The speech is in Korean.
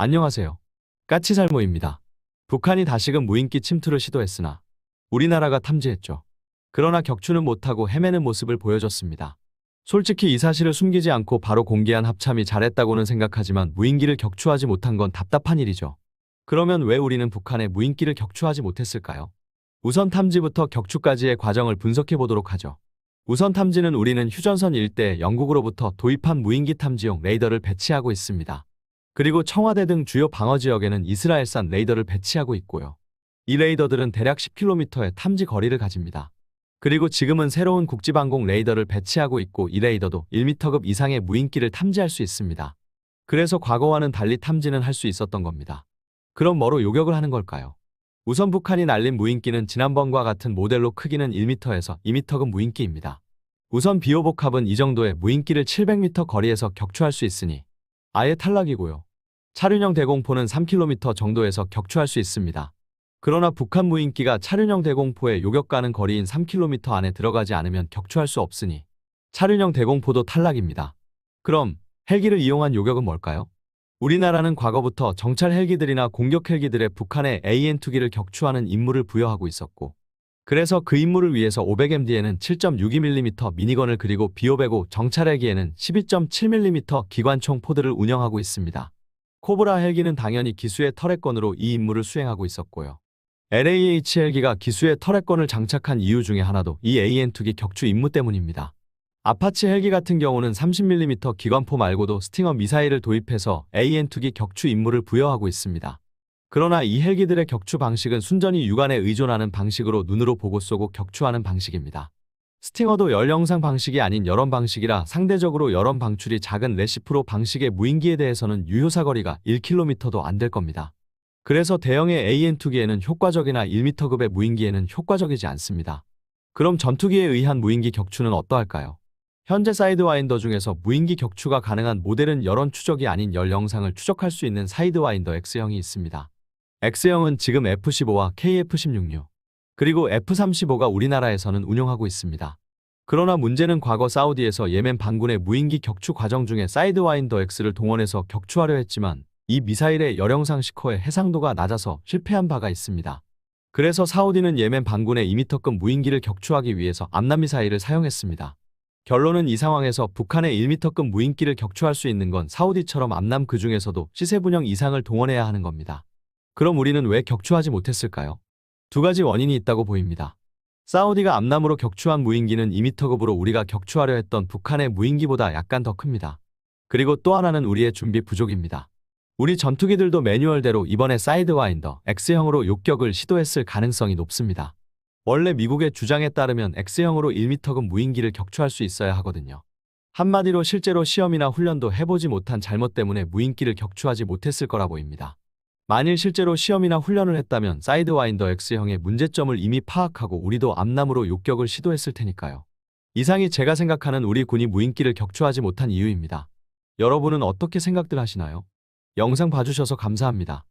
안녕하세요. 까치살모입니다. 북한이 다시금 무인기 침투를 시도했으나 우리나라가 탐지했죠. 그러나 격추는 못하고 헤매는 모습을 보여줬습니다. 솔직히 이 사실을 숨기지 않고 바로 공개한 합참이 잘했다고는 생각하지만 무인기를 격추하지 못한 건 답답한 일이죠. 그러면 왜 우리는 북한의 무인기를 격추하지 못했을까요? 우선 탐지부터 격추까지의 과정을 분석해 보도록 하죠. 우선 탐지는 우리는 휴전선 일대에 영국으로부터 도입한 무인기 탐지용 레이더를 배치하고 있습니다. 그리고 청와대 등 주요 방어 지역에는 이스라엘산 레이더를 배치하고 있고요. 이 레이더들은 대략 10km의 탐지 거리를 가집니다. 그리고 지금은 새로운 국지방공 레이더를 배치하고 있고 이 레이더도 1m급 이상의 무인기를 탐지할 수 있습니다. 그래서 과거와는 달리 탐지는 할 수 있었던 겁니다. 그럼 뭐로 요격을 하는 걸까요? 우선 북한이 날린 무인기는 지난번과 같은 모델로 크기는 1m에서 2m급 무인기입니다. 우선 비호복합은 이 정도의 무인기를 700m 거리에서 격추할 수 있으니 아예 탈락이고요. 차륜형 대공포는 3km 정도에서 격추할 수 있습니다. 그러나 북한 무인기가 차륜형 대공포의 요격 가는 거리인 3km 안에 들어가지 않으면 격추할 수 없으니 차륜형 대공포도 탈락입니다. 그럼 헬기를 이용한 요격은 뭘까요? 우리나라는 과거부터 정찰 헬기들이나 공격 헬기들의 북한의 AN2기를 격추하는 임무를 부여하고 있었고, 그래서 그 임무를 위해서 500MD에는 7.62mm 미니건을 그리고 B505 정찰 헬기에는 12.7mm 기관총 포드를 운영하고 있습니다. 코브라 헬기는 당연히 기수의 터렛건으로 이 임무를 수행하고 있었고요. LAH 헬기가 기수의 터렛건을 장착한 이유 중에 하나도 이 AN2기 격추 임무 때문입니다. 아파치 헬기 같은 경우는 30mm 기관포 말고도 스팅어 미사일을 도입해서 AN2기 격추 임무를 부여하고 있습니다. 그러나 이 헬기들의 격추 방식은 순전히 육안에 의존하는 방식으로 눈으로 보고 쏘고 격추하는 방식입니다. 스팅어도 열영상 방식이 아닌 열원 방식이라 상대적으로 열원 방출이 작은 레시프로 방식의 무인기에 대해서는 유효사거리가 1km도 안 될 겁니다. 그래서 대형의 AN2기에는 효과적이나 1m급의 무인기에는 효과적이지 않습니다. 그럼 전투기에 의한 무인기 격추는 어떠할까요? 현재 사이드와인더 중에서 무인기 격추가 가능한 모델은 열원 추적이 아닌 열영상을 추적할 수 있는 사이드와인더 X형이 있습니다. X형은 지금 F-15와 KF-16U, 그리고 F-35가 우리나라에서는 운용하고 있습니다. 그러나 문제는 과거 사우디에서 예멘 반군의 무인기 격추 과정 중에 사이드와인더 X를 동원해서 격추하려 했지만 이 미사일의 열영상 시커의 해상도가 낮아서 실패한 바가 있습니다. 그래서 사우디는 예멘 반군의 2m급 무인기를 격추하기 위해서 암람 미사일을 사용했습니다. 결론은 이 상황에서 북한의 1m급 무인기를 격추할 수 있는 건 사우디처럼 암람 그 중에서도 시세분형 이상을 동원해야 하는 겁니다. 그럼 우리는 왜 격추하지 못했을까요? 두 가지 원인이 있다고 보입니다. 사우디가 암람으로 격추한 무인기는 2m급으로 우리가 격추하려 했던 북한의 무인기보다 약간 더 큽니다. 그리고 또 하나는 우리의 준비 부족입니다. 우리 전투기들도 매뉴얼대로 이번에 사이드와인더 X형으로 요격을 시도했을 가능성이 높습니다. 원래 미국의 주장에 따르면 X형으로 1m급 무인기를 격추할 수 있어야 하거든요. 한마디로 실제로 시험이나 훈련도 해보지 못한 잘못 때문에 무인기를 격추하지 못했을 거라 보입니다. 만일 실제로 시험이나 훈련을 했다면 사이드와인더 X형의 문제점을 이미 파악하고 우리도 암람으로 요격을 시도했을 테니까요. 이상이 제가 생각하는 우리 군이 무인기를 격추하지 못한 이유입니다. 여러분은 어떻게 생각들 하시나요? 영상 봐주셔서 감사합니다.